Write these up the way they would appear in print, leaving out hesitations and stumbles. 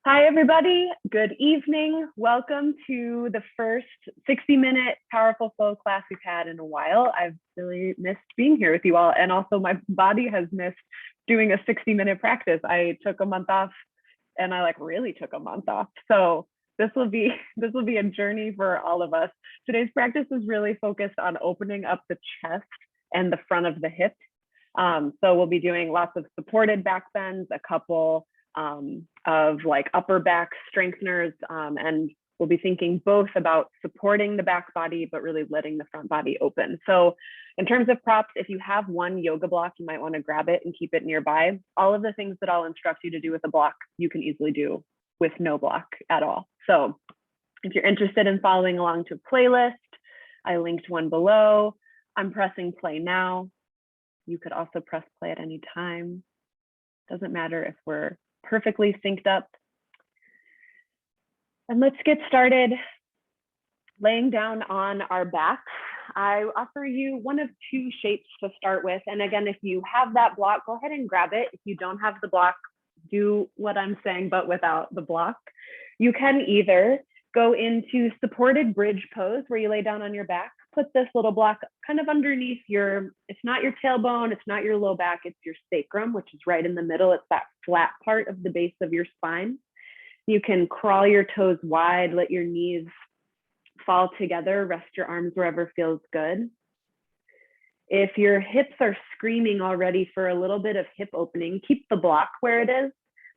Hi, everybody. Good evening. Welcome to the first 60-minute powerful flow class we've had in a while. I've really missed being here with you all. And also my body has missed doing a 60-minute practice. I took a month off and I really took a month off. So this will be a journey for all of us. Today's practice is really focused on opening up the chest and the front of the hip. So we'll be doing lots of supported back bends, a couple of upper back strengtheners, and we'll be thinking both about supporting the back body, but really letting the front body open. So in terms of props, if you have one yoga block, you might want to grab it and keep it nearby. All of the things that I'll instruct you to do with a block, you can easily do with no block at all. So if you're interested in following along to a playlist, I linked one below. I'm pressing play now. You could also press play at any time. Doesn't matter if we're perfectly synced up. And let's get started laying down on our back. I offer you one of two shapes to start with. And again, if you have that block, go ahead and grab it. If you don't have the block, do what I'm saying, but without the block. You can either go into supported bridge pose where you lay down on your back, put this little block kind of underneath it's not your tailbone, it's not your low back, it's your sacrum, which is right in the middle. It's that flat part of the base of your spine. You can crawl your toes wide, let your knees fall together, rest your arms wherever feels good. If your hips are screaming already for a little bit of hip opening, keep the block where it is,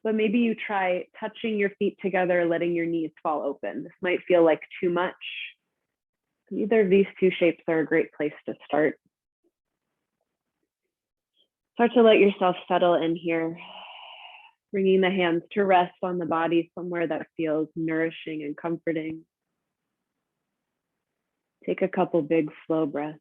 but maybe you try touching your feet together, letting your knees fall open. This might feel like too much. Either of these two shapes are a great place to start. Start to let yourself settle in here, bringing the hands to rest on the body somewhere that feels nourishing and comforting. Take a couple big slow breaths.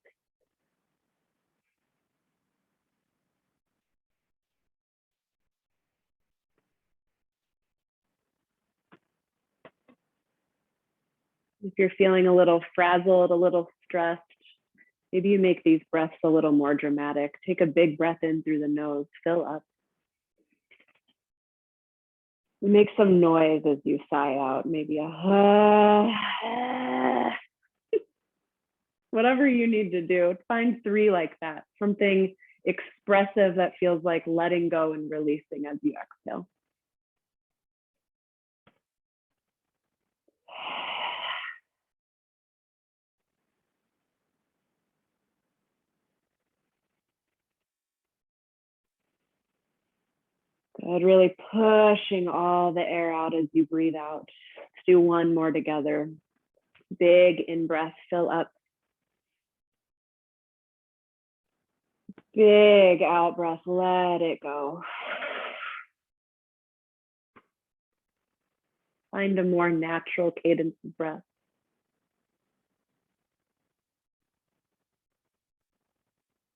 If you're feeling a little frazzled, a little stressed, maybe you make these breaths a little more dramatic. Take a big breath in through the nose, fill up. Make some noise as you sigh out, maybe a whatever you need to do. Find three like that, something expressive that feels like letting go and releasing as you exhale. Good, really pushing all the air out as you breathe out. Let's do one more together. Big in-breath, fill up. Big out-breath, let it go. Find a more natural cadence of breath.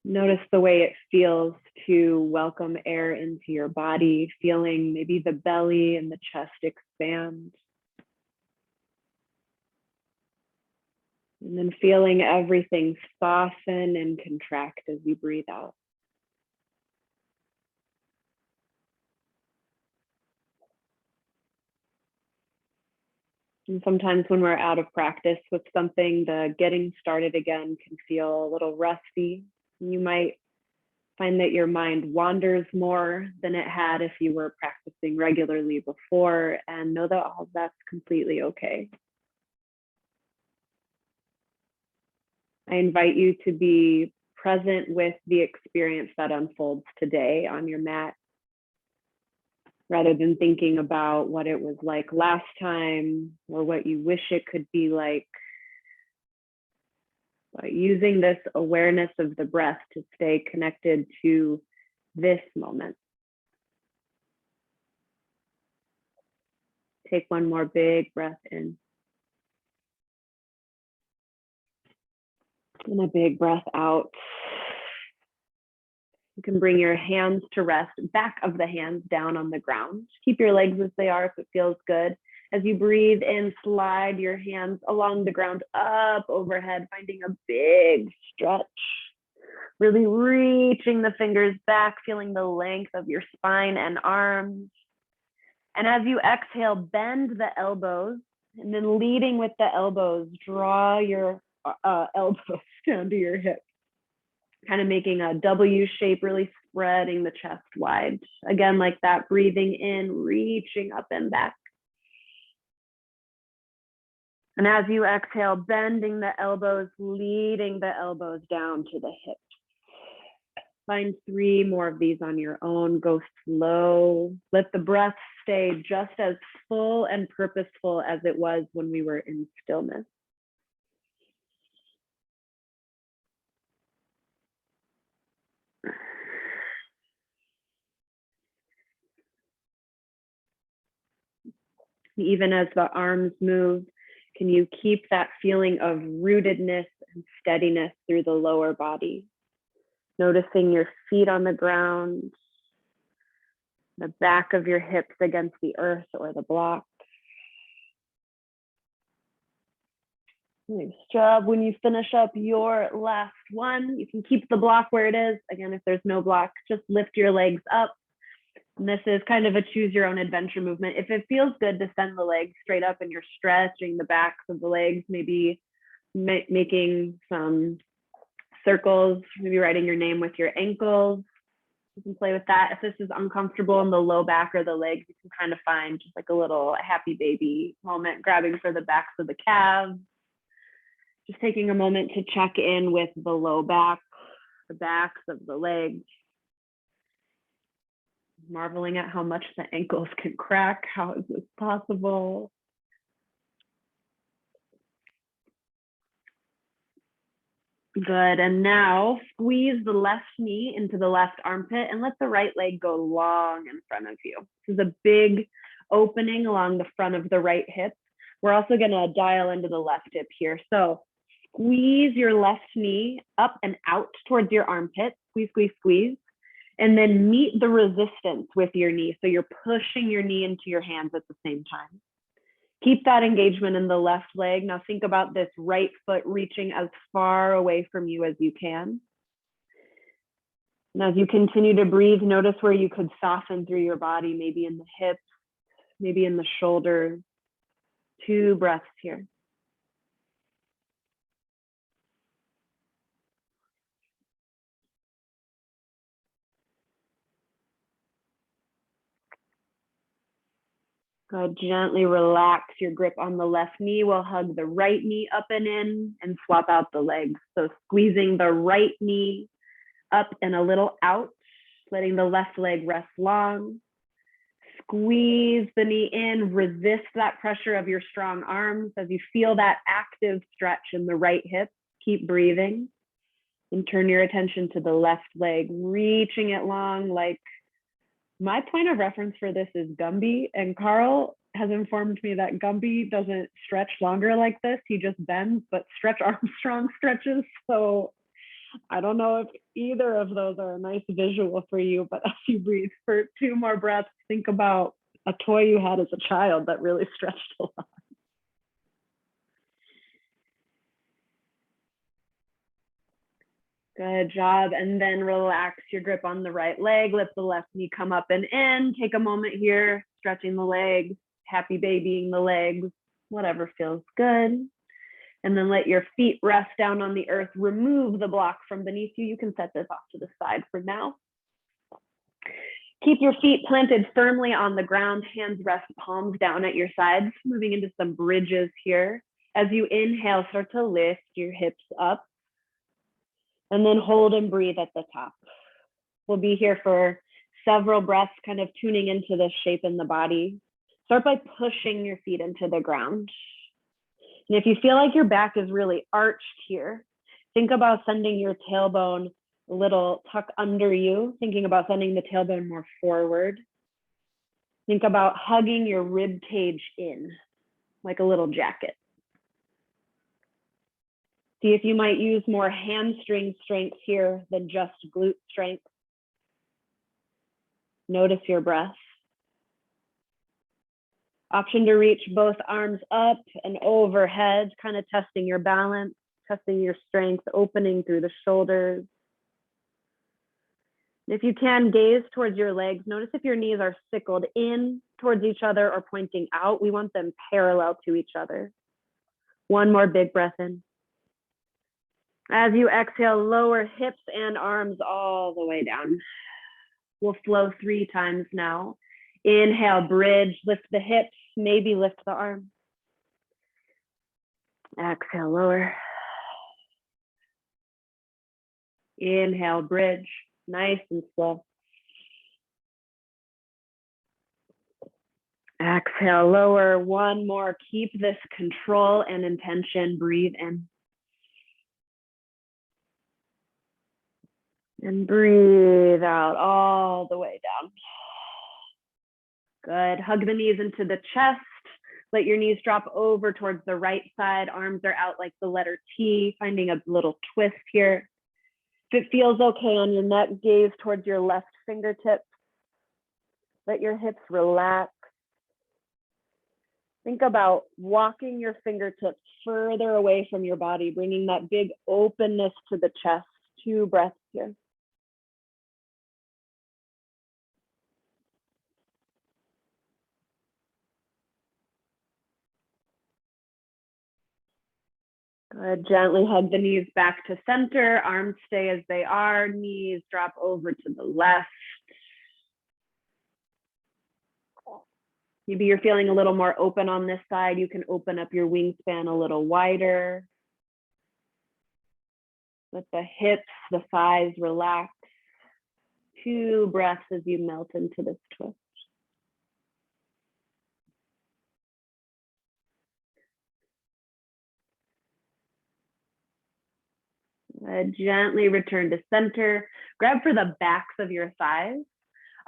Notice the way it feels to welcome air into your body, feeling maybe the belly and the chest expand. And then feeling everything soften and contract as you breathe out. And sometimes when we're out of practice with something, the getting started again can feel a little rusty. You might find that your mind wanders more than it had if you were practicing regularly before, and know that all that's completely okay. I invite you to be present with the experience that unfolds today on your mat, rather than thinking about what it was like last time or what you wish it could be like. Using this awareness of the breath to stay connected to this moment. Take one more big breath in. And a big breath out. You can bring your hands to rest, back of the hands down on the ground. Keep your legs as they are if it feels good. As you breathe in, slide your hands along the ground, up overhead, finding a big stretch. Really reaching the fingers back, feeling the length of your spine and arms. And as you exhale, bend the elbows, and then leading with the elbows, draw your elbows down to your hips, kind of making a W shape, really spreading the chest wide. Again, like that, breathing in, reaching up and back. And as you exhale, bending the elbows, leading the elbows down to the hips. Find 3 more of these on your own. Go slow. Let the breath stay just as full and purposeful as it was when we were in stillness. Even as the arms move, can you keep that feeling of rootedness and steadiness through the lower body? Noticing your feet on the ground, the back of your hips against the earth or the block. Nice job. When you finish up your last one, you can keep the block where it is. Again, if there's no block, just lift your legs up. And this is kind of a choose your own adventure movement. If it feels good to send the legs straight up and you're stretching the backs of the legs, maybe making some circles, maybe writing your name with your ankles. You can play with that. If this is uncomfortable in the low back or the legs, you can kind of find just like a little happy baby moment, grabbing for the backs of the calves. Just taking a moment to check in with the low back, the backs of the legs. Marveling at how much the ankles can crack. How is this possible? Good, and now squeeze the left knee into the left armpit and let the right leg go long in front of you. This is a big opening along the front of the right hip. We're also gonna dial into the left hip here. So squeeze your left knee up and out towards your armpit, squeeze, squeeze, squeeze, and then meet the resistance with your knee. So you're pushing your knee into your hands at the same time. Keep that engagement in the left leg. Now think about this right foot reaching as far away from you as you can. And as you continue to breathe, notice where you could soften through your body, maybe in the hips, maybe in the shoulders. 2 breaths here. Go gently relax your grip on the left knee. We'll hug the right knee up and in and swap out the legs. So squeezing the right knee up and a little out, letting the left leg rest long. Squeeze the knee in, resist that pressure of your strong arms as you feel that active stretch in the right hip. Keep breathing and turn your attention to the left leg, reaching it long. Like, my point of reference for this is Gumby, and Carl has informed me that Gumby doesn't stretch longer like this. He just bends, but Stretch Armstrong stretches. So I don't know if either of those are a nice visual for you, but as you breathe for 2 more breaths, think about a toy you had as a child that really stretched a lot. Good job. And then relax your grip on the right leg. Let the left knee come up and in. Take a moment here, stretching the legs, happy babying the legs, whatever feels good. And then let your feet rest down on the earth. Remove the block from beneath you. You can set this off to the side for now. Keep your feet planted firmly on the ground. Hands rest palms down at your sides. Moving into some bridges here. As you inhale, start to lift your hips up. And then hold and breathe at the top. We'll be here for several breaths, kind of tuning into this shape in the body. Start by pushing your feet into the ground. And if you feel like your back is really arched here, think about sending your tailbone a little tuck under you, thinking about sending the tailbone more forward. Think about hugging your rib cage in, like a little jacket. See if you might use more hamstring strength here than just glute strength. Notice your breath. Option to reach both arms up and overhead, kind of testing your balance, testing your strength, opening through the shoulders. If you can, gaze towards your legs. Notice if your knees are sickled in towards each other or pointing out. We want them parallel to each other. One more big breath in. As you exhale, lower hips and arms all the way down. We'll flow 3 times now. Inhale, bridge, lift the hips, maybe lift the arms. Exhale, lower. Inhale, bridge, nice and slow. Exhale, lower. One more. Keep this control and intention. Breathe in. And breathe out all the way down. Good. Hug the knees into the chest. Let your knees drop over towards the right side. Arms are out like the letter T, finding a little twist here. If it feels okay on your neck, gaze towards your left fingertips. Let your hips relax. Think about walking your fingertips further away from your body, bringing that big openness to the chest. 2 breaths here. Good. Gently hug the knees back to center. Arms stay as they are. Knees drop over to the left. Maybe you're feeling a little more open on this side. You can open up your wingspan a little wider. Let the hips, the thighs relax. 2 breaths as you melt into this twist. Gently return to center. Grab for the backs of your thighs.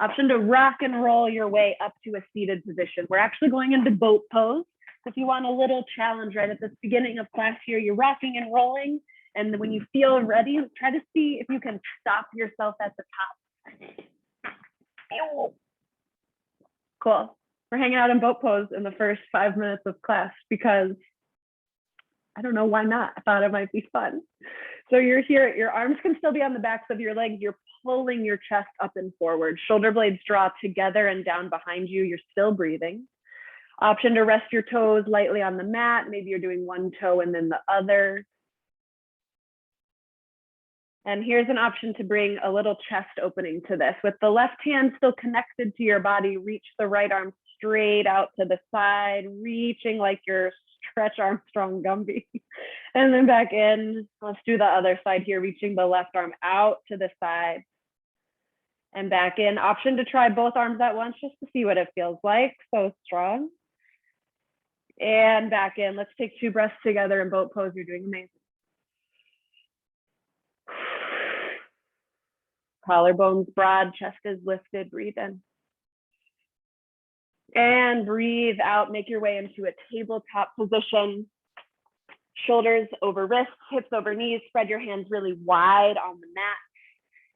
Option to rock and roll your way up to a seated position. We're actually going into boat pose. If you want a little challenge right at the beginning of class here, you're rocking and rolling. And when you feel ready, try to see if you can stop yourself at the top. Cool. We're hanging out in boat pose in the first 5 minutes of class because I don't know why not. I thought it might be fun. So you're here, your arms can still be on the backs of your legs. You're pulling your chest up and forward. Shoulder blades draw together and down behind you. You're still breathing. Option to rest your toes lightly on the mat. Maybe you're doing one toe and then the other. And here's an option to bring a little chest opening to this. With the left hand still connected to your body, reach the right arm straight out to the side, reaching like your Stretch Armstrong Gumby. And then back in. Let's do the other side here, reaching the left arm out to the side. And back in. Option to try both arms at once just to see what it feels like. So strong. And back in. Let's take 2 breaths together in boat pose. You're doing amazing. Collarbones broad, chest is lifted. Breathe in. And breathe out. Make your way into a tabletop position. Shoulders over wrists, hips over knees. Spread your hands really wide on the mat.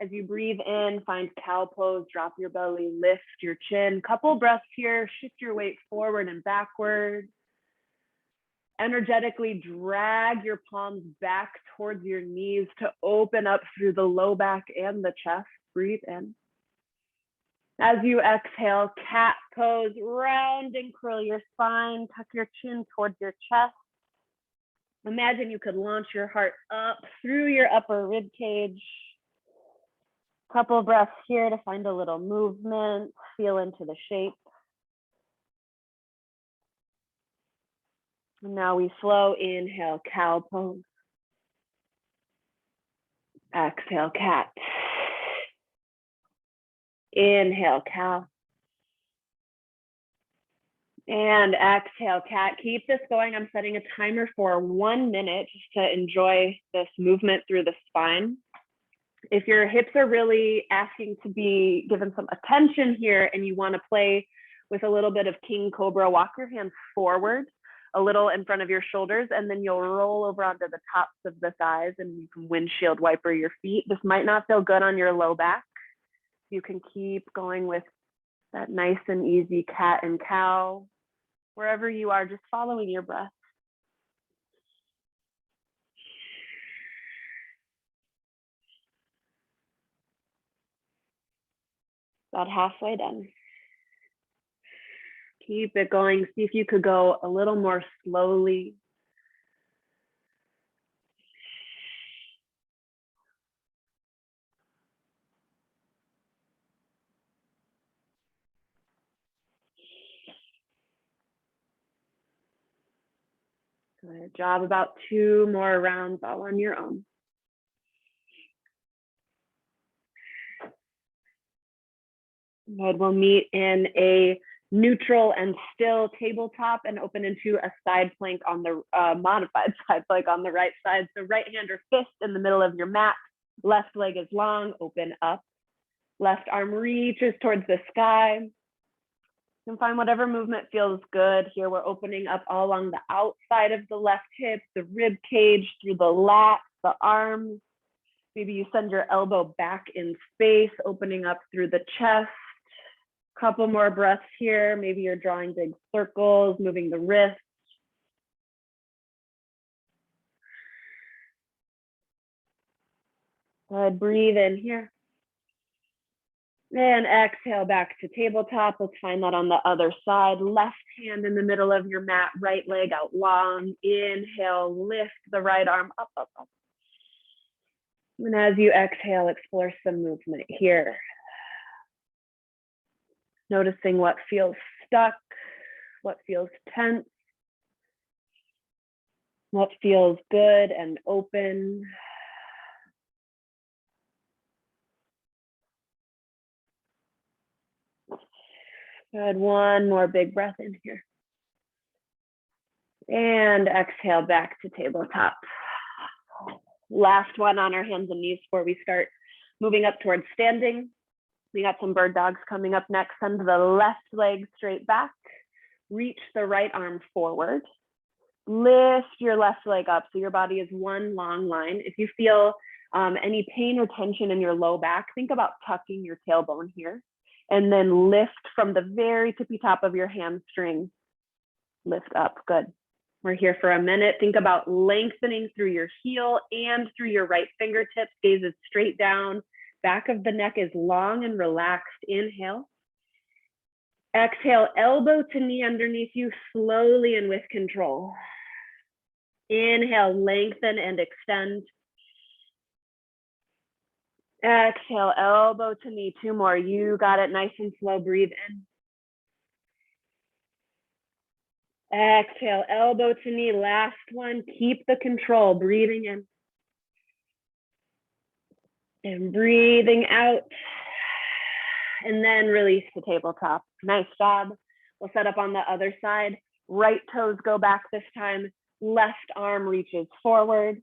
As you breathe in, find cow pose. Drop your belly, lift your chin. Couple breaths here. Shift your weight forward and backward. Energetically drag your palms back towards your knees to open up through the low back and the chest. Breathe in. As you exhale, cat pose, round and curl your spine, tuck your chin towards your chest. Imagine you could launch your heart up through your upper rib cage. Couple breaths here to find a little movement, feel into the shape. And now we flow. Inhale, cow pose. Exhale, cat. Inhale, cow. And exhale, cat. Keep this going. I'm setting a timer for 1 minute just to enjoy this movement through the spine. If your hips are really asking to be given some attention here and you want to play with a little bit of King Cobra, walk your hands forward a little in front of your shoulders, and then you'll roll over onto the tops of the thighs and you can windshield wiper your feet. This might not feel good on your low back. You can keep going with that nice and easy cat and cow. Wherever you are, just following your breath. About halfway done. Keep it going. See if you could go a little more slowly. Good job. About 2 more rounds all on your own. Good. We'll meet in a neutral and still tabletop and open into a side plank on the modified side plank on the right side. So right hand or fist in the middle of your mat. Left leg is long, open up. Left arm reaches towards the sky. You can find whatever movement feels good. Here we're opening up all along the outside of the left hip, the rib cage, through the lats, the arms. Maybe you send your elbow back in space, opening up through the chest. Couple more breaths here. Maybe you're drawing big circles, moving the wrist. Good, breathe in here. And exhale back to tabletop. Let's find that on the other side. Left hand in the middle of your mat, right leg out long. Inhale, lift the right arm up, up, up. And as you exhale, explore some movement here. Noticing what feels stuck, what feels tense, what feels good and open. Good, one more big breath in here. And exhale back to tabletop. Last one on our hands and knees before we start moving up towards standing. We got some bird dogs coming up next. Send the left leg straight back. Reach the right arm forward. Lift your left leg up so your body is one long line. If you feel any pain or tension in your low back, think about tucking your tailbone here. And then lift from the very tippy top of your hamstring. Lift up, good. We're here for a minute. Think about lengthening through your heel and through your right fingertips. Gaze is straight down. Back of the neck is long and relaxed. Inhale. Exhale, elbow to knee underneath you, slowly and with control. Inhale, lengthen and extend. Exhale, elbow to knee, 2 more. You got it, nice and slow, breathe in. Exhale, elbow to knee, last one. Keep the control, breathing in. And breathing out. And then release the tabletop. Nice job. We'll set up on the other side. Right toes go back this time. Left arm reaches forward.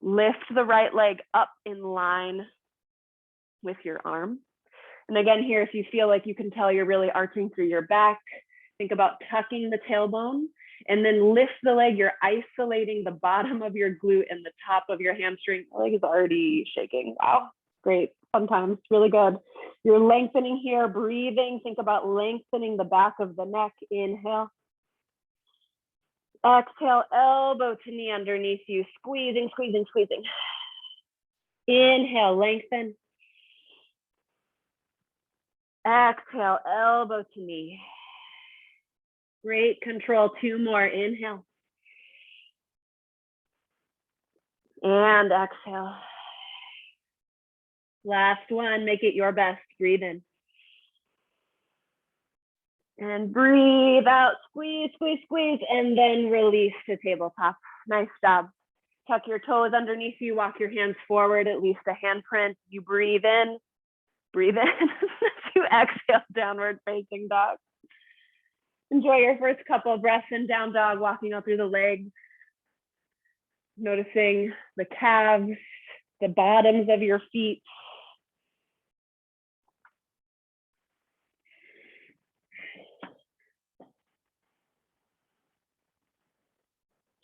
Lift the right leg up in line with your arm. And again, here, if you feel like you can tell you're really arching through your back, think about tucking the tailbone and then lift the leg. You're isolating the bottom of your glute and the top of your hamstring. My leg is already shaking. Wow, great, fun times, really good. You're lengthening here, breathing. Think about lengthening the back of the neck. Inhale. Exhale, elbow to knee underneath you, squeezing, squeezing, squeezing. Inhale, lengthen. Exhale, elbow to knee. Great control, 2 more, inhale. And exhale. Last one, make it your best, breathe in. And breathe out, squeeze, squeeze, squeeze, and then release to tabletop. Nice job. Tuck your toes underneath you, walk your hands forward, at least a handprint. You breathe in. You exhale, downward facing dog. Enjoy your first couple of breaths in down dog, walking up through the legs. Noticing the calves, the bottoms of your feet.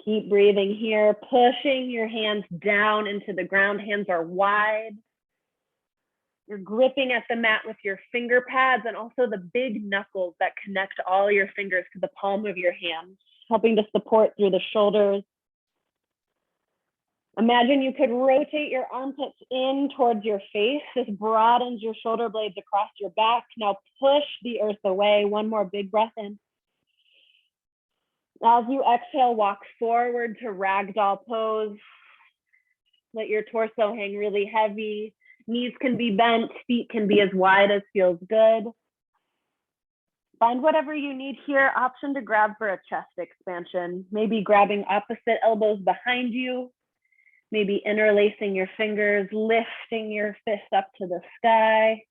Keep breathing here, pushing your hands down into the ground. Hands are wide. You're gripping at the mat with your finger pads and also the big knuckles that connect all your fingers to the palm of your hand, helping to support through the shoulders. Imagine you could rotate your armpits in towards your face. This broadens your shoulder blades across your back. Now push the earth away. One more big breath in. As you exhale, walk forward to Ragdoll Pose. Let your torso hang really heavy. Knees can be bent, feet can be as wide as feels good. Find whatever you need here. Option to grab for a chest expansion. Maybe grabbing opposite elbows behind you. Maybe interlacing your fingers, lifting your fist up to the sky.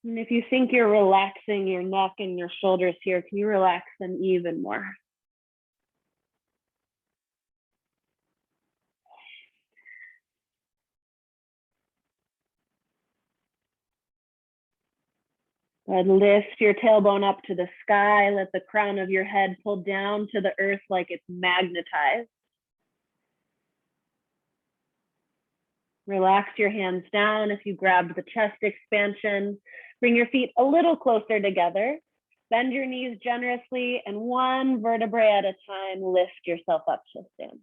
And if you think you're relaxing your neck and your shoulders here, can you relax them even more? And lift your tailbone up to the sky. Let the crown of your head pull down to the earth like it's magnetized. Relax your hands down if you grabbed the chest expansion. Bring your feet a little closer together. Bend your knees generously, and one vertebrae at a time, lift yourself up to stand.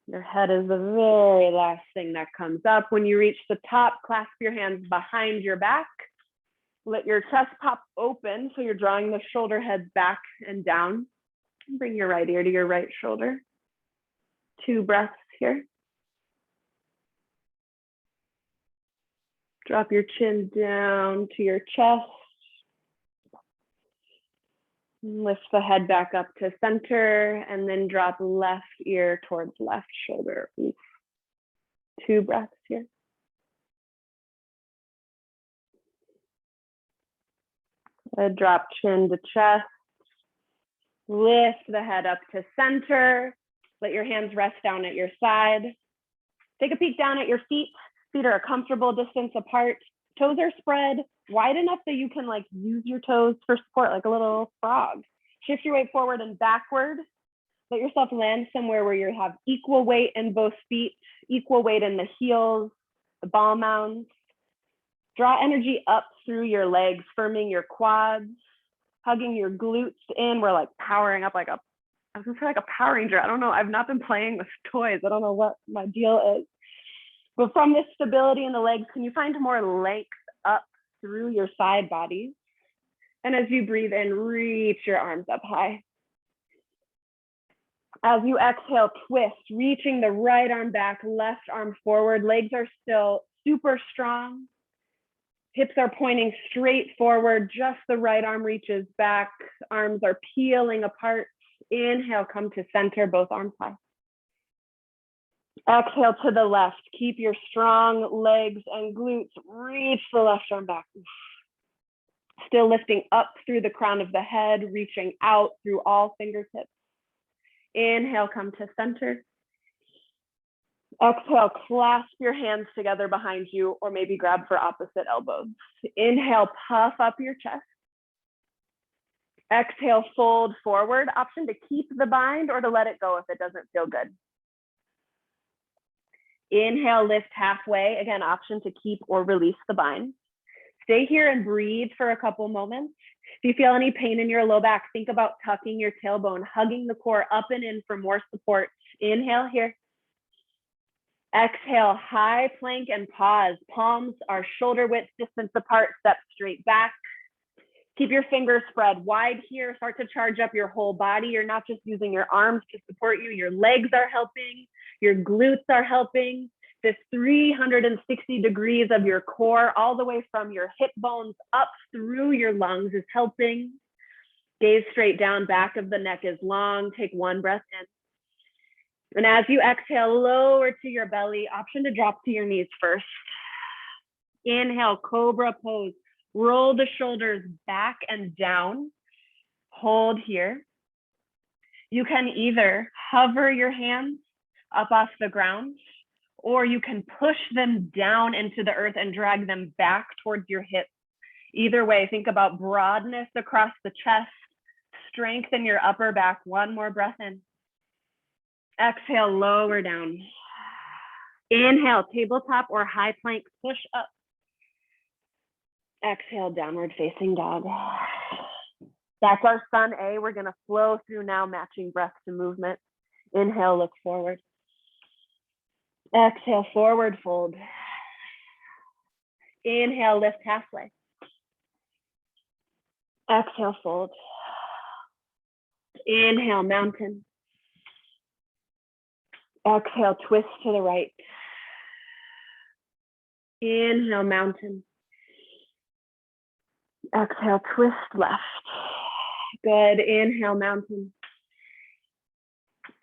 Your head is the very last thing that comes up. When you reach the top, clasp your hands behind your back. Let your chest pop open, so you're drawing the shoulder heads back and down. Bring your right ear to your right shoulder. 2 breaths here. Drop your chin down to your chest. Lift the head back up to center, and then drop left ear towards left shoulder. 2 breaths here. Drop chin to chest. Lift the head up to center. Let your hands rest down at your side. Take a peek down at your feet. Feet are a comfortable distance apart. Toes are spread wide enough that you can use your toes for support, like a little frog. Shift your weight forward and backward. Let yourself land somewhere where you have equal weight in both feet, equal weight in the heels, the ball mounds. Draw energy up through your legs, firming your quads, hugging your glutes in. We're powering up I was gonna say like a Power Ranger. I don't know. I've not been playing with toys. I don't know what my deal is. But from this stability in the legs, can you find more length up through your side bodies? And as you breathe in, reach your arms up high. As you exhale, twist, reaching the right arm back, left arm forward. Legs are still super strong. Hips are pointing straight forward. Just the right arm reaches back. Arms are peeling apart. Inhale, come to center, both arms high. Exhale to the left. Keep your strong legs and glutes. Reach the left arm back. Still lifting up through the crown of the head, reaching out through all fingertips. Inhale, come to center. Exhale, clasp your hands together behind you, or maybe grab for opposite elbows. Inhale, puff up your chest. Exhale, fold forward. Option to keep the bind or to let it go if it doesn't feel good. Inhale, lift halfway. Again, option to keep or release the bind. Stay here and breathe for a couple moments. If you feel any pain in your low back, think about tucking your tailbone, hugging the core up and in for more support. Inhale here. Exhale, high plank and pause. Palms are shoulder width distance apart, step straight back. Keep your fingers spread wide here. Start to charge up your whole body. You're not just using your arms to support you. Your legs are helping. Your glutes are helping. This 360 degrees of your core, all the way from your hip bones up through your lungs, is helping. Gaze straight down, back of the neck is long. Take 1 breath in. And as you exhale, lower to your belly. Option to drop to your knees first. Inhale, Cobra Pose. Roll the shoulders back and down. Hold here. You can either hover your hands up off the ground, or you can push them down into the earth and drag them back towards your hips. Either way, think about broadness across the chest, strengthen your upper back. 1 more breath in. Exhale, lower down. Inhale, tabletop or high plank, push up. Exhale, downward facing dog. That's our sun A. We're gonna flow through now, matching breath to movement. Inhale, look forward. Exhale, forward fold. Inhale, lift halfway. Exhale, fold. Inhale, mountain. Exhale, twist to the right. Inhale, mountain. Exhale, twist left. Good. Inhale, mountain.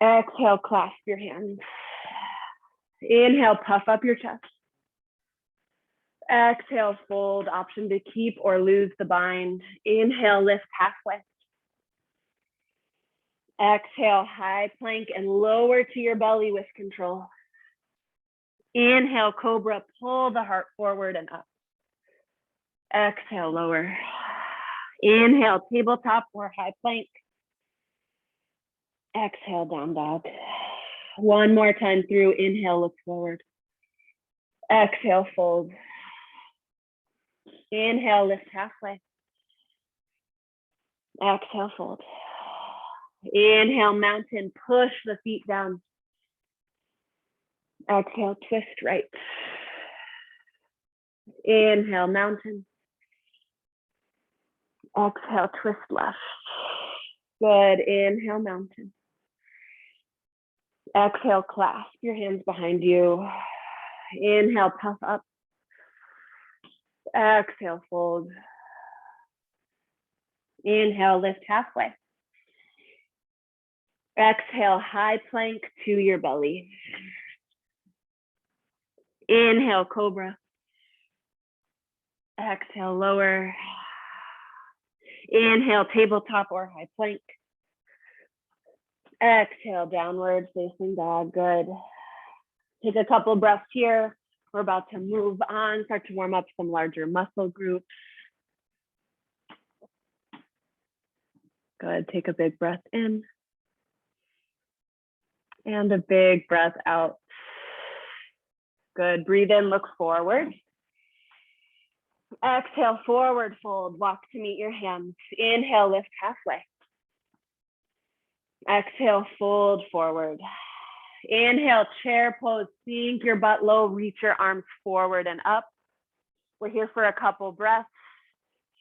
Exhale, clasp your hands. Inhale, puff up your chest. Exhale, fold. Option to keep or lose the bind. Inhale, lift halfway. Exhale, high plank and lower to your belly with control. Inhale, cobra, pull the heart forward and up. Exhale, lower. Inhale, tabletop or high plank. Exhale, down dog. One more time through. Inhale, look forward. Exhale, fold. Inhale, lift halfway. Exhale, fold. Inhale, mountain, push the feet down. Exhale, twist right. Inhale, mountain. Exhale, twist left. Good. Inhale, mountain. Exhale, clasp your hands behind you. Inhale, puff up. Exhale, fold. Inhale, lift halfway. Exhale, high plank to your belly. Inhale, cobra. Exhale, lower. Inhale, tabletop or high plank. Exhale, downward facing dog. Good. Take a couple breaths here. We're about to move on, start to warm up some larger muscle groups. Good. Take a big breath in. And a big breath out. Good. Breathe in, look forward. Exhale, forward fold. Walk to meet your hands. Inhale, lift halfway. Exhale, fold forward. Inhale, chair pose. Sink your butt low. Reach your arms forward and up. We're here for a couple breaths.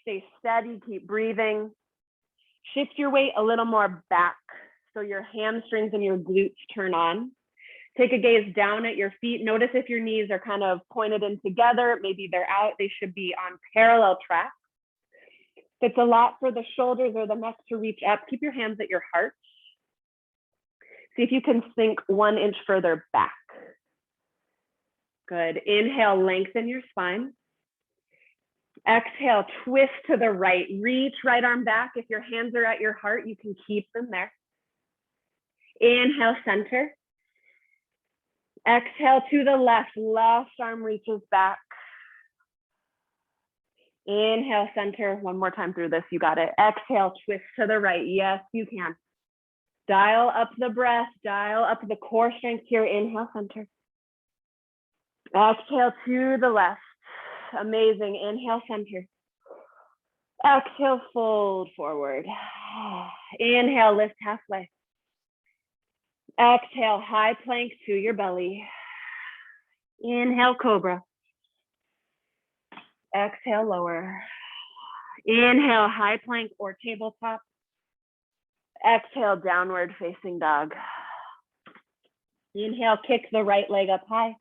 Stay steady. Keep breathing. Shift your weight a little more back so your hamstrings and your glutes turn on. Take a gaze down at your feet. Notice if your knees are kind of pointed in together. Maybe they're out. They should be on parallel tracks. If it's a lot for the shoulders or the neck to reach up, keep your hands at your heart. See if you can sink 1 inch further back. Good. Inhale, lengthen your spine. Exhale, twist to the right. Reach right arm back. If your hands are at your heart, you can keep them there. Inhale, center. Exhale to the left. Left arm reaches back. Inhale, center. One more time through this. You got it. Exhale, twist to the right. Yes, you can. Dial up the breath. Dial up the core strength here. Inhale, center. Exhale to the left. Amazing. Inhale, center. Exhale, fold forward. Inhale, lift halfway. Exhale, high plank to your belly. Inhale, cobra. Exhale, lower. Inhale, high plank or tabletop. Exhale, downward facing dog. Inhale, kick the right leg up high.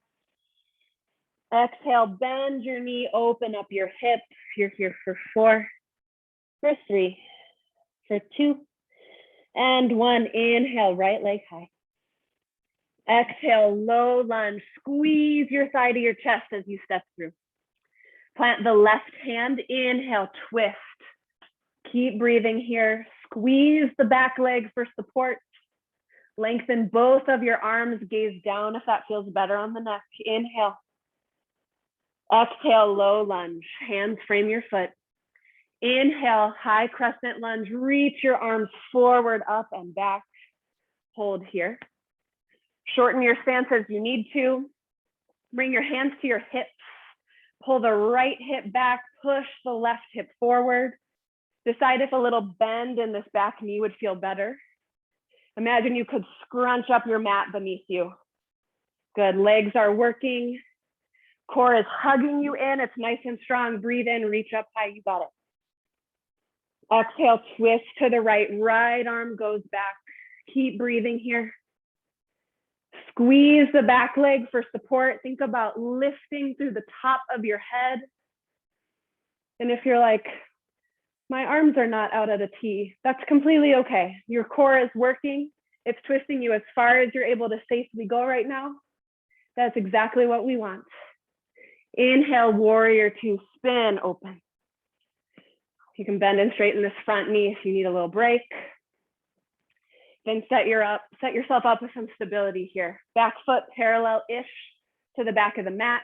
Exhale, bend your knee, open up your hips. You're here for 4, for 3, for 2, and 1. Inhale, right leg high. Exhale, low lunge. Squeeze your thigh to your chest as you step through. Plant the left hand. Inhale, twist. Keep breathing here. Squeeze the back leg for support. Lengthen both of your arms. Gaze down if that feels better on the neck. Inhale. Exhale, low lunge. Hands frame your foot. Inhale, high crescent lunge. Reach your arms forward, up and back. Hold here. Shorten your stance as you need to. Bring your hands to your hips. Pull the right hip back. Push the left hip forward. Decide if a little bend in this back knee would feel better. Imagine you could scrunch up your mat beneath you. Good, legs are working. Core is hugging you in, it's nice and strong. Breathe in, reach up high, you got it. Exhale, twist to the right, right arm goes back. Keep breathing here. Squeeze the back leg for support. Think about lifting through the top of your head. And if you're like, my arms are not out at a T, that's completely okay. Your core is working. It's twisting you as far as you're able to safely go right now. That's exactly what we want. Inhale, warrior two, spin open. You can bend and straighten this front knee if you need a little break. Then set yourself up with some stability here. Back foot parallel-ish to the back of the mat.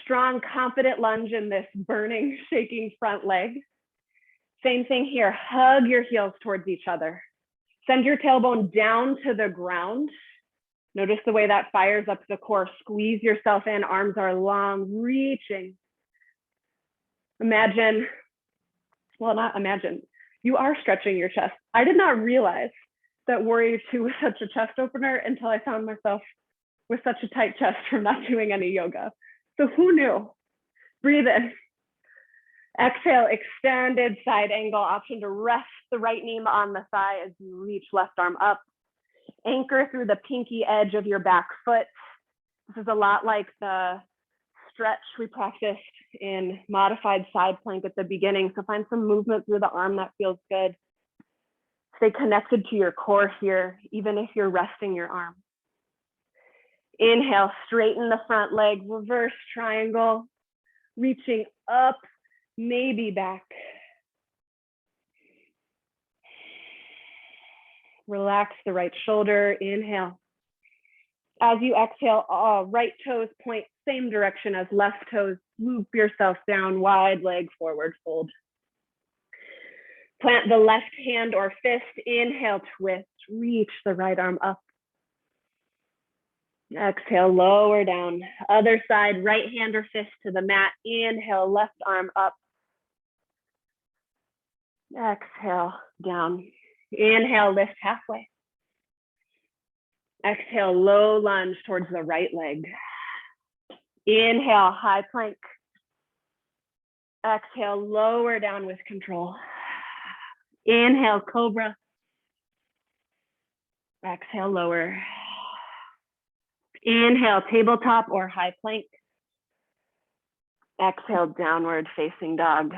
Strong, confident lunge in this burning, shaking front leg. Same thing here, hug your heels towards each other. Send your tailbone down to the ground. Notice the way that fires up the core. Squeeze yourself in, arms are long, reaching. Imagine, well, not imagine, you are stretching your chest. I did not realize that warrior two was such a chest opener until I found myself with such a tight chest from not doing any yoga. So who knew? Breathe in. Exhale, extended side angle, option to rest the right knee on the thigh as you reach left arm up. Anchor through the pinky edge of your back foot. This is a lot like the stretch we practiced in modified side plank at the beginning. So find some movement through the arm that feels good. Stay connected to your core here, even if you're resting your arm. Inhale, straighten the front leg, reverse triangle, reaching up, maybe back. Relax the right shoulder, inhale. As you exhale, right toes point same direction as left toes. Loop yourself down, wide leg forward fold. Plant the left hand or fist, inhale, twist, reach the right arm up. Exhale, lower down. Other side, right hand or fist to the mat, inhale, left arm up. Exhale, down. Inhale, lift halfway. Exhale, low lunge towards the right leg. Inhale, high plank. Exhale, lower down with control. Inhale, cobra. Exhale, lower. Inhale, tabletop or high plank. Exhale, downward facing dog.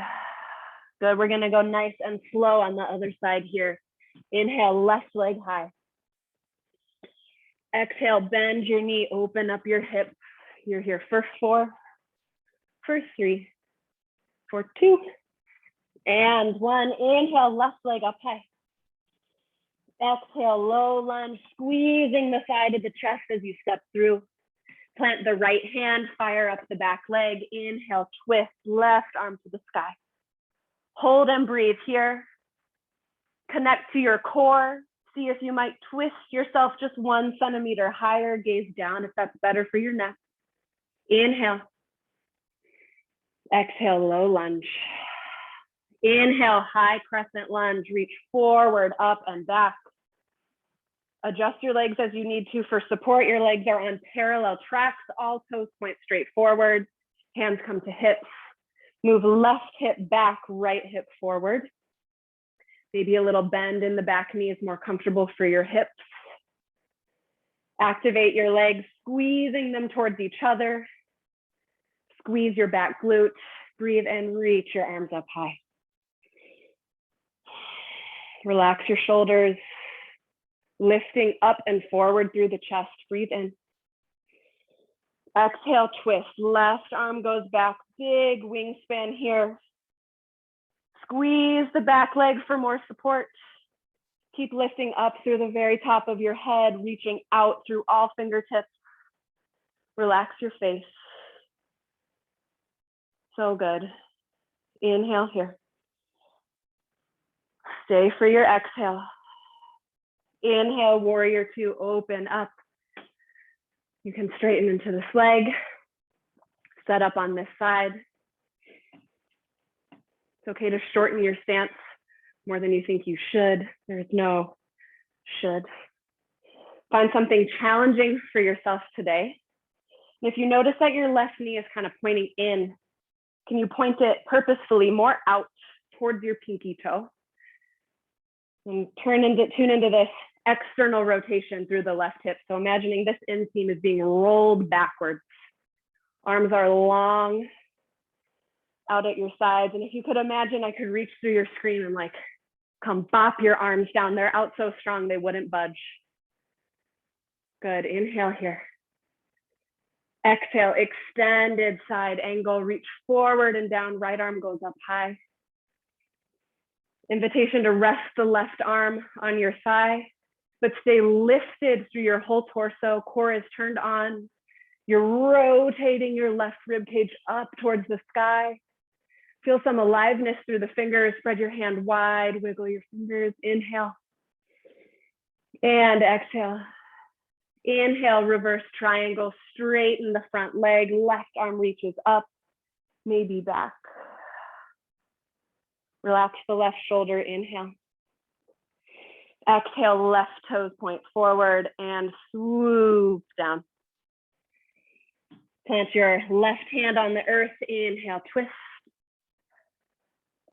Good, we're gonna go nice and slow on the other side here. Inhale, left leg high. Exhale, bend your knee, open up your hips. You're here for 4, for 3, for 2, and 1. Inhale, left leg up high. Exhale, low lunge, squeezing the side of the chest as you step through. Plant the right hand, fire up the back leg. Inhale, twist, left arm to the sky. Hold and breathe here. Connect to your core. See if you might twist yourself just 1 centimeter higher. Gaze down if that's better for your neck. Inhale. Exhale, low lunge. Inhale, high crescent lunge. Reach forward, up and back. Adjust your legs as you need to for support. Your legs are on parallel tracks. All toes point straight forward. Hands come to hips. Move left hip back, right hip forward. Maybe a little bend in the back knee is more comfortable for your hips. Activate your legs, squeezing them towards each other. Squeeze your back glute. Breathe and reach your arms up high. Relax your shoulders, lifting up and forward through the chest. Breathe in. Exhale, twist. Left arm goes back. Big wingspan here. Squeeze the back leg for more support. Keep lifting up through the very top of your head, reaching out through all fingertips. Relax your face. So good. Inhale here. Stay for your exhale. Inhale, warrior two, open up. You can straighten into this leg. Set up on this side. It's okay to shorten your stance more than you think you should. There's no should. Find something challenging for yourself today. And if you notice that your left knee is kind of pointing in, can you point it purposefully more out towards your pinky toe? And tune into this external rotation through the left hip. So imagining this inseam is being rolled backwards. Arms are long out at your sides. And if you could imagine, I could reach through your screen and like come bop your arms down. They're out so strong, they wouldn't budge. Good, inhale here. Exhale, extended side angle, reach forward and down, right arm goes up high. Invitation to rest the left arm on your thigh, but stay lifted through your whole torso. Core is turned on. You're rotating your left rib cage up towards the sky. Feel some aliveness through the fingers. Spread your hand wide, wiggle your fingers. Inhale and exhale. Inhale, reverse triangle, straighten the front leg. Left arm reaches up, maybe back. Relax the left shoulder, inhale. Exhale, left toes point forward and swoop down. Plant your left hand on the earth, inhale, twist.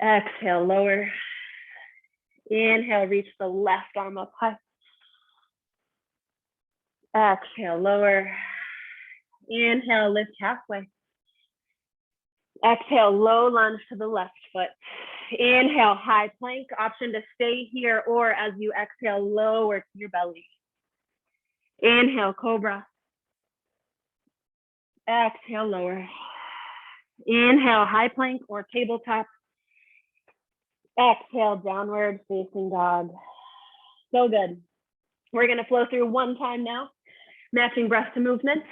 Exhale, lower. Inhale, reach the left arm up high. Exhale, lower. Inhale, lift halfway. Exhale, low lunge to the left foot. Inhale, high plank, option to stay here, or as you exhale, lower to your belly. Inhale, cobra. Exhale, lower. Inhale, high plank or tabletop. Exhale, downward facing dog. So good. We're gonna flow through one time now, matching breath to movement.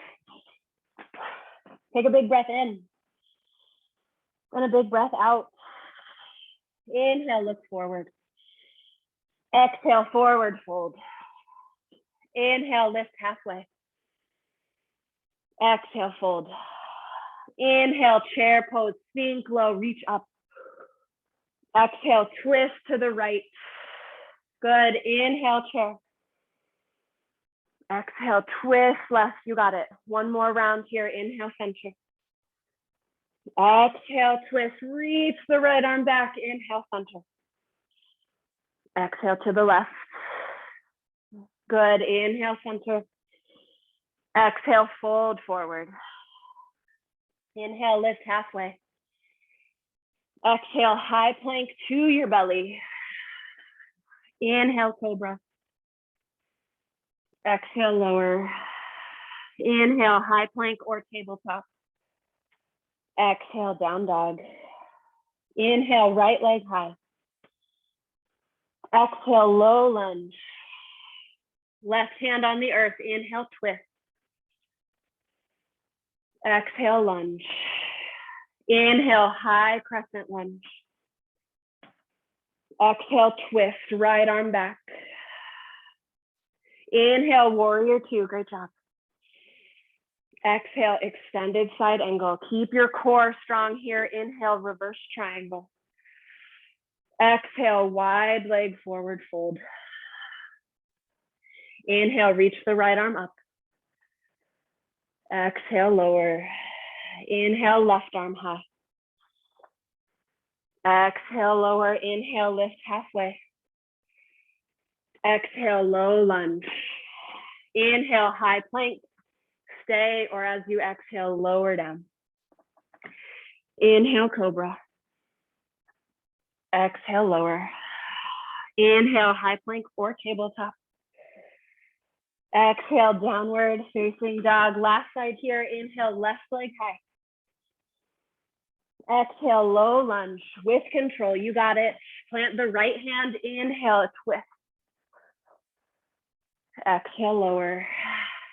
Take a big breath in and a big breath out. Inhale, look forward. Exhale, forward fold. Inhale, lift halfway. Exhale, fold. Inhale, chair pose, sink low, reach up. Exhale, twist to the right. Good, inhale, chair. Exhale, twist left, you got it. One more round here, inhale, center. Exhale, twist, reach the right arm back, inhale, center. Exhale to the left. Good, inhale, center. Exhale, fold forward. Inhale, lift halfway. Exhale, high plank to your belly. Inhale, cobra. Exhale, lower. Inhale, high plank or tabletop. Exhale, down dog. Inhale, right leg high. Exhale, low lunge. Left hand on the earth, inhale, twist. Exhale, lunge. Inhale, high crescent lunge. Exhale, twist, right arm back. Inhale, warrior two, great job. Exhale, extended side angle. Keep your core strong here. Inhale, reverse triangle. Exhale, wide leg forward fold. Inhale, reach the right arm up. Exhale, lower. Inhale, left arm high. Exhale, lower. Inhale, lift halfway. Exhale, low lunge. Inhale, high plank. Stay, or as you exhale, lower down. Inhale, cobra. Exhale, lower. Inhale, high plank or tabletop. Exhale, downward facing dog. Last side here, inhale, left leg high. Exhale, low lunge with control. You got it. Plant the right hand, inhale, twist. Exhale, lower.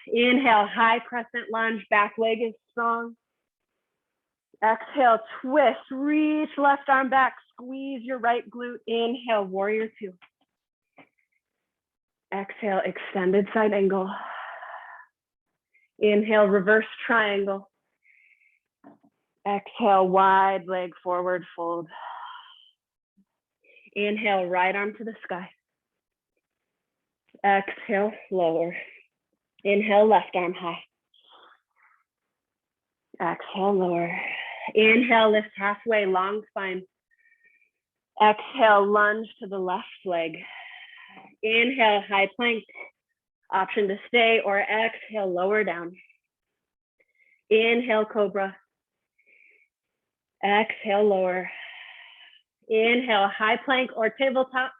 Inhale, high crescent lunge, back leg is strong. Exhale, twist, reach left arm back, squeeze your right glute. Inhale, warrior two. Exhale, extended side angle. Inhale, reverse triangle. Exhale, wide leg forward fold. Inhale, right arm to the sky. Exhale, lower. Inhale, left arm high. Exhale, lower. Inhale, lift halfway, long spine. Exhale, lunge to the left leg. Inhale, high plank. Option to stay, or exhale, lower down. Inhale, cobra. Exhale, lower. Inhale, high plank or tabletop.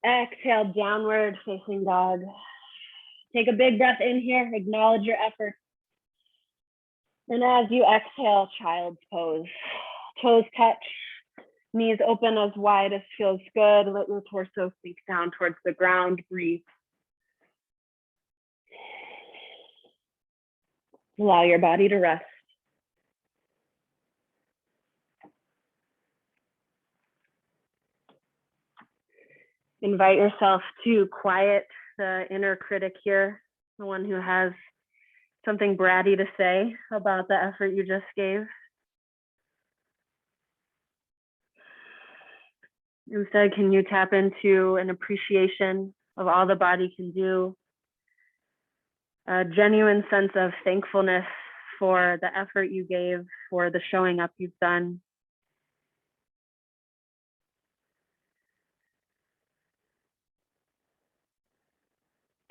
Exhale, downward facing dog. Take a big breath in here, acknowledge your effort. And as you exhale, child's pose. Toes touch, knees open as wide as feels good. Let your torso sink down towards the ground, breathe. Allow your body to rest. Invite yourself to quiet the inner critic here, the one who has something bratty to say about the effort you just gave. Instead, can you tap into an appreciation of all the body can do, a genuine sense of thankfulness for the effort you gave, for the showing up you've done.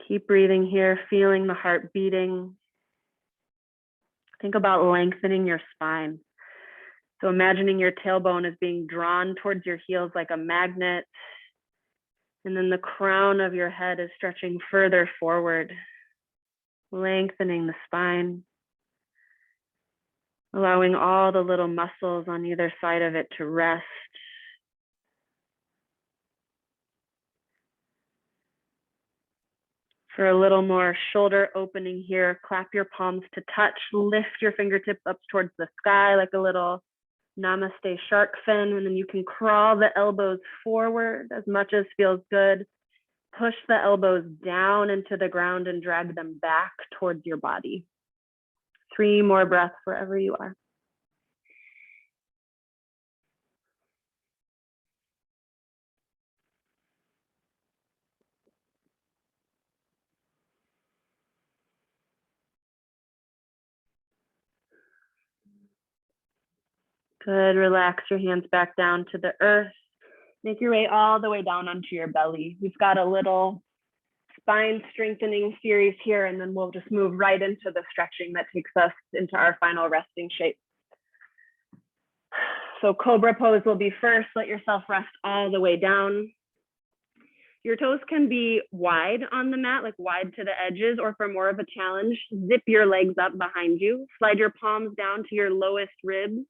Keep breathing here, feeling the heart beating. Think about lengthening your spine. So imagining your tailbone is being drawn towards your heels like a magnet. And then the crown of your head is stretching further forward, lengthening the spine, allowing all the little muscles on either side of it to rest. For a little more shoulder opening here, clap your palms to touch, lift your fingertips up towards the sky like a little namaste shark fin, and then you can crawl the elbows forward as much as feels good. Push the elbows down into the ground and drag them back towards your body. 3 more breaths wherever you are. Good, relax your hands back down to the earth. Make your way all the way down onto your belly. We've got a little spine strengthening series here, and then we'll just move right into the stretching that takes us into our final resting shape. So Cobra Pose will be first. Let yourself rest all the way down. Your toes can be wide on the mat, like wide to the edges, or for more of a challenge, zip your legs up behind you. Slide your palms down to your lowest ribs.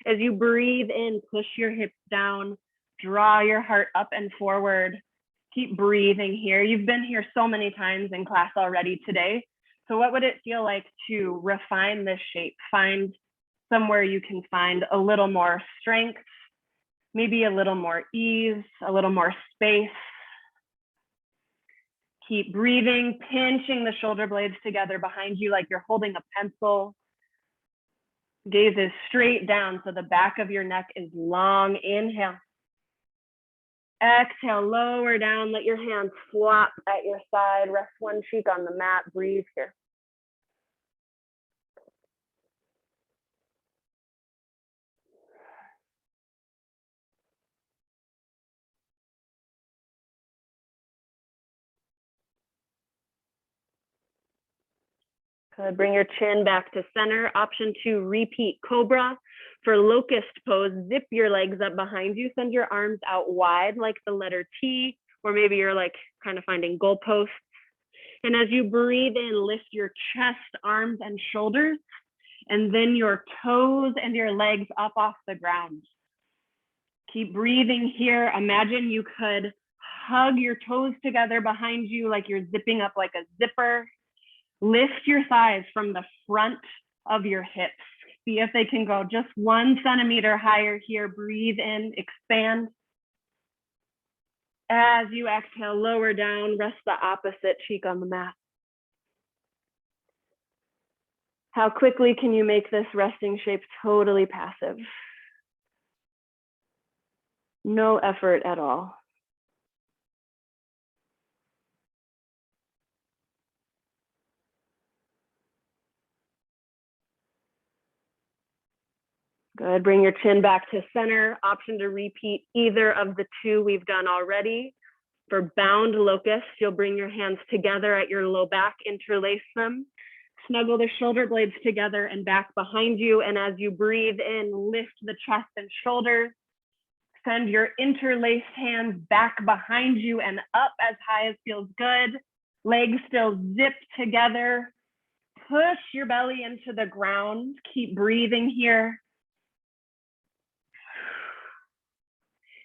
As you breathe in, push your hips down, draw your heart up and forward. Keep breathing here. You've been here so many times in class already today. So what would it feel like to refine this shape? Find somewhere you can find a little more strength, maybe a little more ease, a little more space. Keep breathing, pinching the shoulder blades together behind you like you're holding a pencil. Gaze is straight down, so the back of your neck is long. Inhale. Exhale, lower down. Let your hands flop at your side. Rest one cheek on the mat. Breathe here. Good. Bring your chin back to center. Option 2, repeat Cobra. For locust pose, zip your legs up behind you. Send your arms out wide like the letter T, or maybe you're like kind of finding goalposts. And as you breathe in, lift your chest, arms, and shoulders, and then your toes and your legs up off the ground. Keep breathing here. Imagine you could hug your toes together behind you like you're zipping up like a zipper. Lift your thighs from the front of your hips. See if they can go just 1 centimeter higher here. Breathe in, expand. As you exhale, lower down, rest the opposite cheek on the mat. How quickly can you make this resting shape totally passive? No effort at all. Good, bring your chin back to center. Option to repeat either of the two we've done already. For bound locust, you'll bring your hands together at your low back, interlace them, snuggle the shoulder blades together and back behind you. And as you breathe in, lift the chest and shoulders. Send your interlaced hands back behind you and up as high as feels good. Legs still zip together. Push your belly into the ground. Keep breathing here.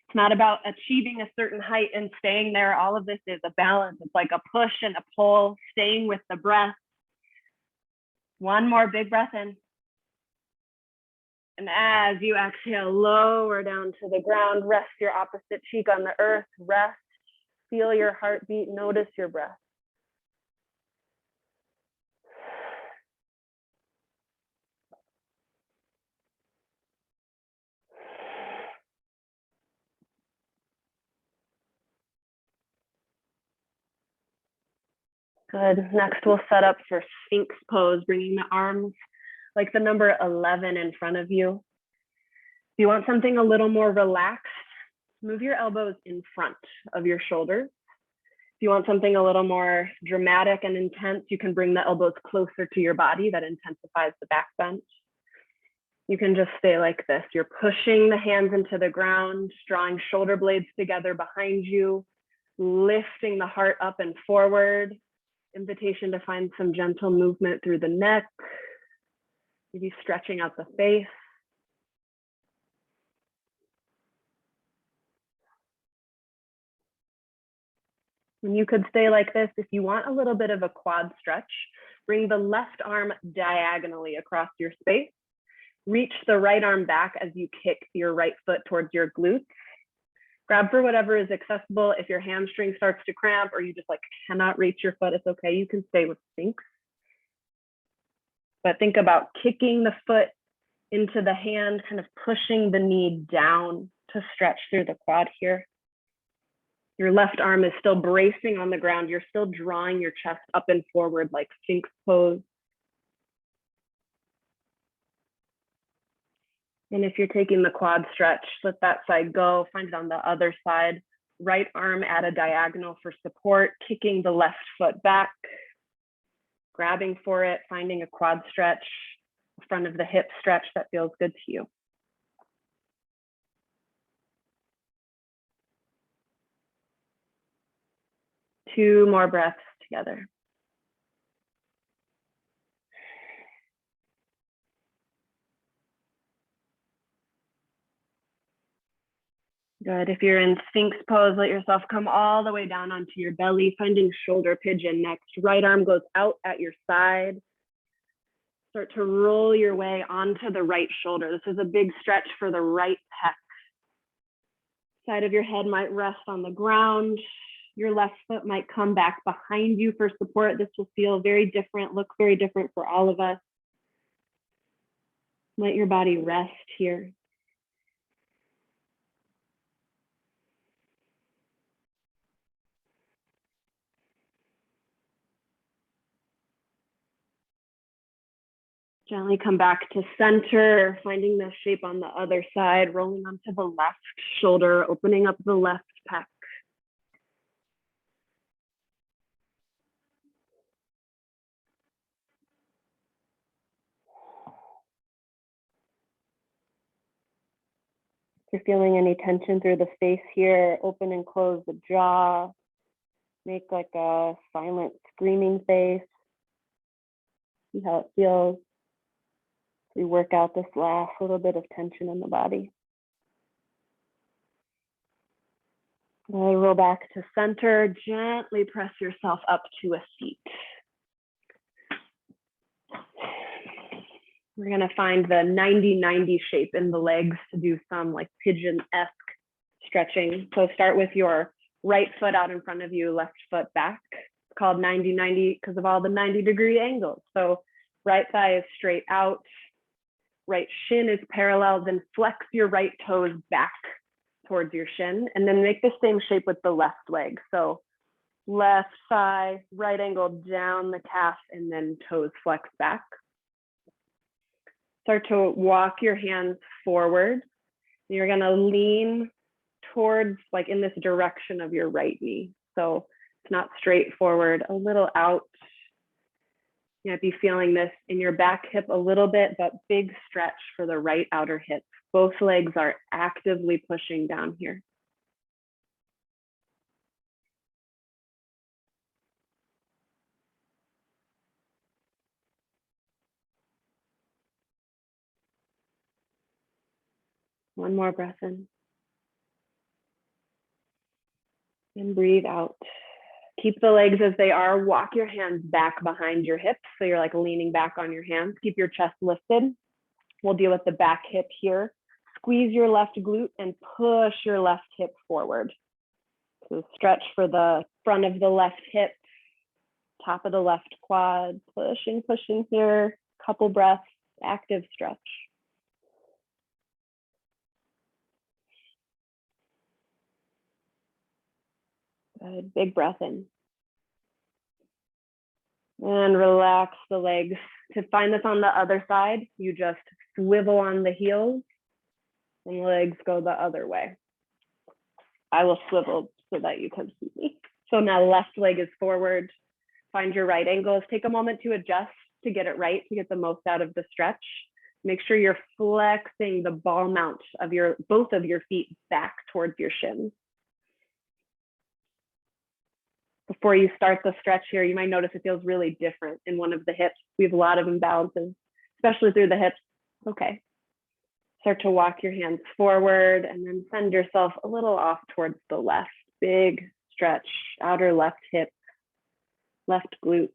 It's not about achieving a certain height and staying there. All of this is a balance. It's like a push and a pull, staying with the breath. One more big breath in. And as you exhale, lower down to the ground, rest your opposite cheek on the earth, rest, feel your heartbeat, notice your breath. Good, next we'll set up for Sphinx pose, bringing the arms like the number 11 in front of you. If you want something a little more relaxed, move your elbows in front of your shoulders. If you want something a little more dramatic and intense, you can bring the elbows closer to your body. That intensifies the back bend. You can just stay like this. You're pushing the hands into the ground, drawing shoulder blades together behind you, lifting the heart up and forward. Invitation to find some gentle movement through the neck, maybe stretching out the face. And you could stay like this. If you want a little bit of a quad stretch, bring the left arm diagonally across your space. Reach the right arm back as you kick your right foot towards your glutes. Grab for whatever is accessible. If your hamstring starts to cramp or you just like cannot reach your foot, it's okay. You can stay with Sphinx. But think about kicking the foot into the hand, kind of pushing the knee down to stretch through the quad here. Your left arm is still bracing on the ground. You're still drawing your chest up and forward like Sphinx pose. And if you're taking the quad stretch, let that side go, find it on the other side. Right arm at a diagonal for support, kicking the left foot back, grabbing for it, finding a quad stretch, front of the hip stretch that feels good to you. Two more breaths together. Good. If you're in Sphinx pose, let yourself come all the way down onto your belly, finding shoulder pigeon next. Right arm goes out at your side. Start to roll your way onto the right shoulder. This is a big stretch for the right pec. Side of your head might rest on the ground. Your left foot might come back behind you for support. This will feel very different, look very different for all of us. Let your body rest here. Gently come back to center, finding the shape on the other side, rolling onto the left shoulder, opening up the left pec. If you're feeling any tension through the face here, open and close the jaw. Make like a silent screaming face. See how it feels. We work out this last little bit of tension in the body. Roll back to center. Gently press yourself up to a seat. We're going to find the 90-90 shape in the legs to do some like pigeon-esque stretching. So start with your right foot out in front of you, left foot back. It's called 90-90 because of all the 90-degree angles. So right thigh is straight out. Right shin is parallel, then flex your right toes back towards your shin, and then make the same shape with the left leg. So left thigh, right angle down the calf, and then toes flex back. Start to walk your hands forward. You're gonna lean towards, like in this direction of your right knee. So it's not straight forward, a little out. You might be feeling this in your back hip a little bit, but big stretch for the right outer hip. Both legs are actively pushing down here. One more breath in. And breathe out. Keep the legs as they are. Walk your hands back behind your hips. So you're like leaning back on your hands. Keep your chest lifted. We'll deal with the back hip here. Squeeze your left glute and push your left hip forward. So stretch for the front of the left hip, top of the left quad, pushing here. Couple breaths, active stretch. Good, big breath in. And relax the legs. To find this on the other side, you just swivel on the heels and legs go the other way. I will swivel so that you can see me. So now left leg is forward. Find your right angles. Take a moment to adjust to get it right, to get the most out of the stretch. Make sure you're flexing the ball mount of both of your feet back towards your shins. Before you start the stretch here, you might notice it feels really different in one of the hips. We have a lot of imbalances, especially through the hips. Okay. Start to walk your hands forward and then send yourself a little off towards the left. Big stretch, outer left hip, left glute.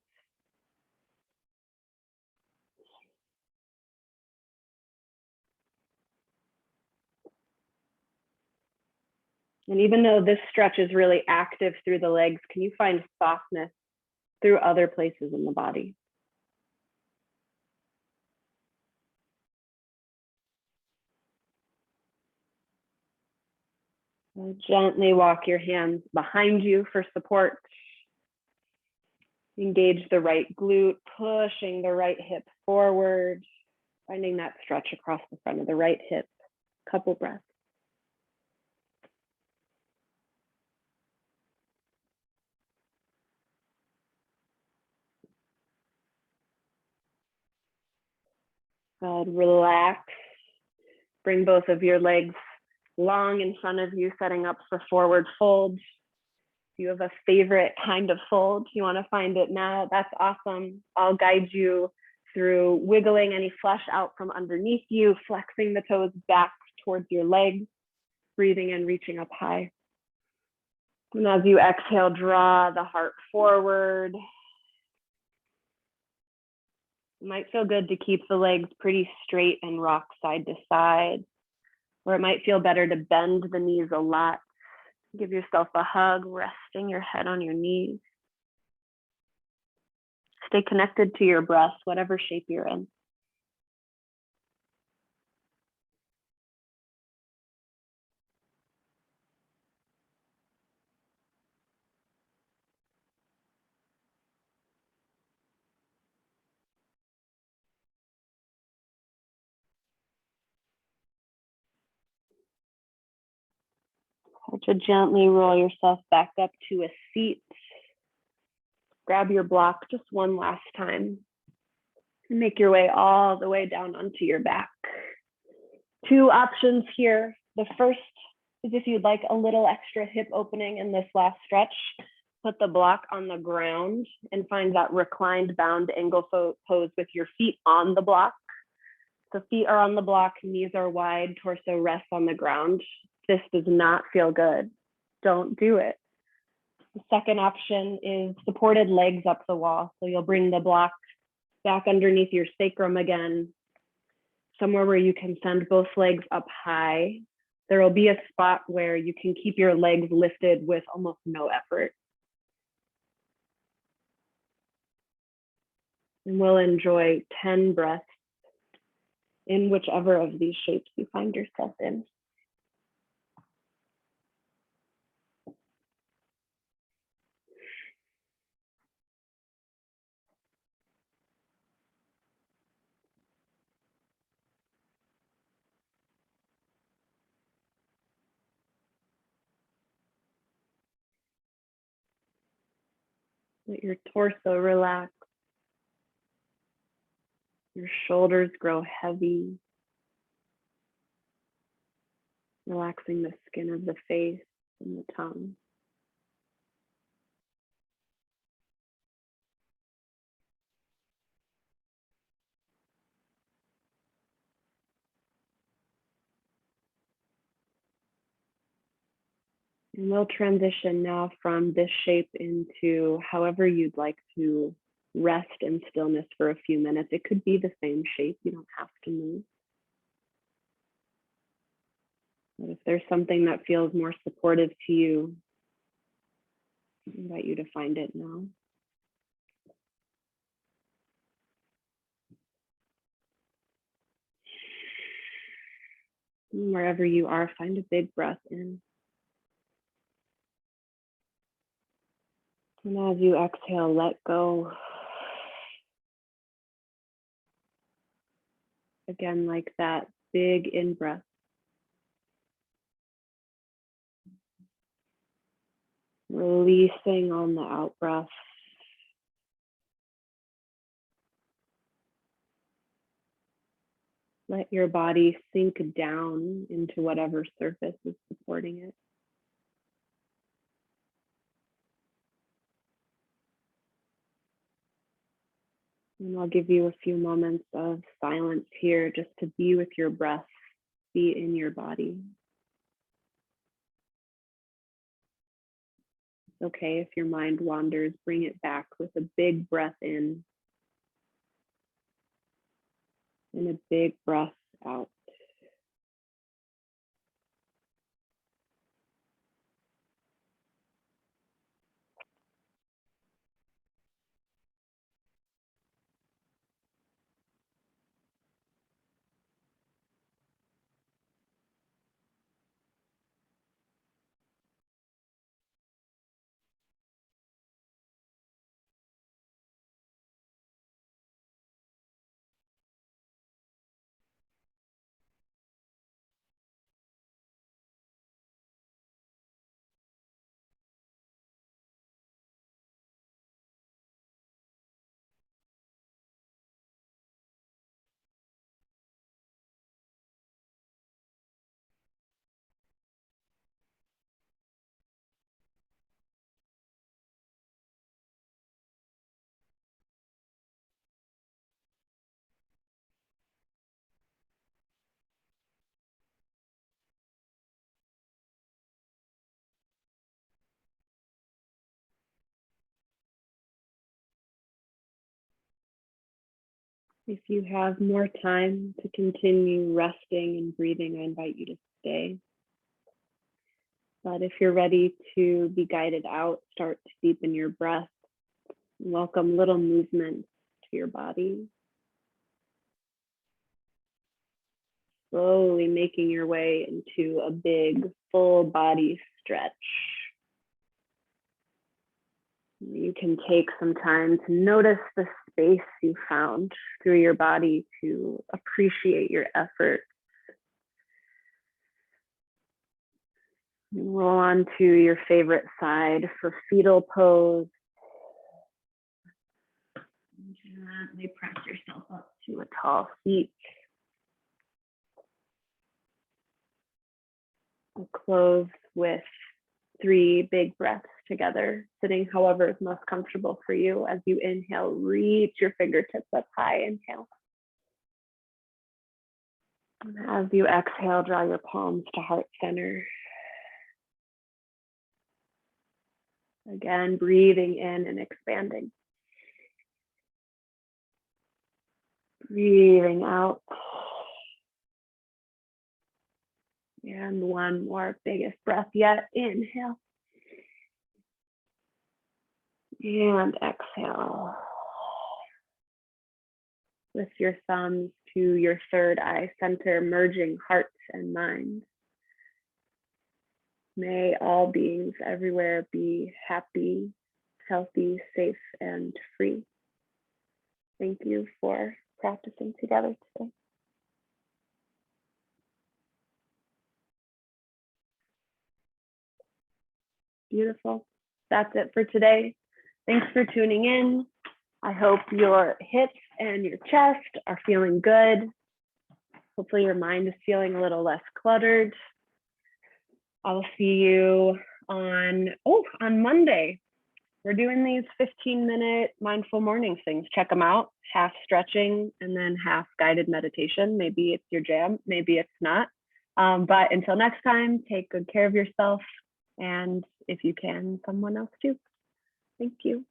And even though this stretch is really active through the legs, can you find softness through other places in the body? Gently walk your hands behind you for support. Engage the right glute, pushing the right hip forward, finding that stretch across the front of the right hip. Couple breaths. Good. Relax. Bring both of your legs long in front of you, setting up for forward fold. If you have a favorite kind of fold, you want to find it now, that's awesome. I'll guide you through wiggling any flesh out from underneath you, flexing the toes back towards your legs, breathing in, reaching up high. And as you exhale, draw the heart forward. It might feel good to keep the legs pretty straight and rock side to side, or it might feel better to bend the knees a lot. Give yourself a hug, resting your head on your knees. Stay connected to your breath, whatever shape you're in. Start to gently roll yourself back up to a seat. Grab your block just one last time. And make your way all the way down onto your back. Two options here. The first is if you'd like a little extra hip opening in this last stretch, put the block on the ground and find that reclined bound angle pose with your feet on the block. So feet are on the block, knees are wide, torso rests on the ground. This does not feel good. Don't do it. The second option is supported legs up the wall. So you'll bring the block back underneath your sacrum again, somewhere where you can send both legs up high. There will be a spot where you can keep your legs lifted with almost no effort. And we'll enjoy 10 breaths in whichever of these shapes you find yourself in. Let your torso relax. Your shoulders grow heavy, relaxing the skin of the face and the tongue. And we'll transition now from this shape into however you'd like to rest in stillness for a few minutes. It could be the same shape, you don't have to move. But if there's something that feels more supportive to you, I invite you to find it now. And wherever you are, find a big breath in. And as you exhale, let go. Again, like that big in-breath. Releasing on the out-breath. Let your body sink down into whatever surface is supporting it. And I'll give you a few moments of silence here just to be with your breath, be in your body. It's okay if your mind wanders, bring it back with a big breath in and a big breath out. If you have more time to continue resting and breathing, I invite you to stay. But if you're ready to be guided out, start to deepen your breath. Welcome little movements to your body. Slowly making your way into a big full body stretch. You can take some time to notice the space you found through your body, to appreciate your effort. Roll on to your favorite side for Fetal Pose. Gently press yourself up to a tall seat. We'll close with 3 big breaths together, sitting however is most comfortable for you. As you inhale, reach your fingertips up high. Inhale. And as you exhale, draw your palms to heart center. Again, breathing in and expanding. Breathing out. And one more biggest breath yet. Inhale. And exhale. Lift your thumbs to your third eye center, merging heart and mind. May all beings everywhere be happy, healthy, safe, and free. Thank you for practicing together today. Beautiful. That's it for today. Thanks for tuning in. I hope your hips and your chest are feeling good. Hopefully your mind is feeling a little less cluttered. I'll see you on Monday. We're doing these 15-minute mindful morning things. Check them out. Half stretching and then half guided meditation. Maybe it's your jam, maybe it's not. But until next time, take good care of yourself. And if you can, someone else too. Thank you.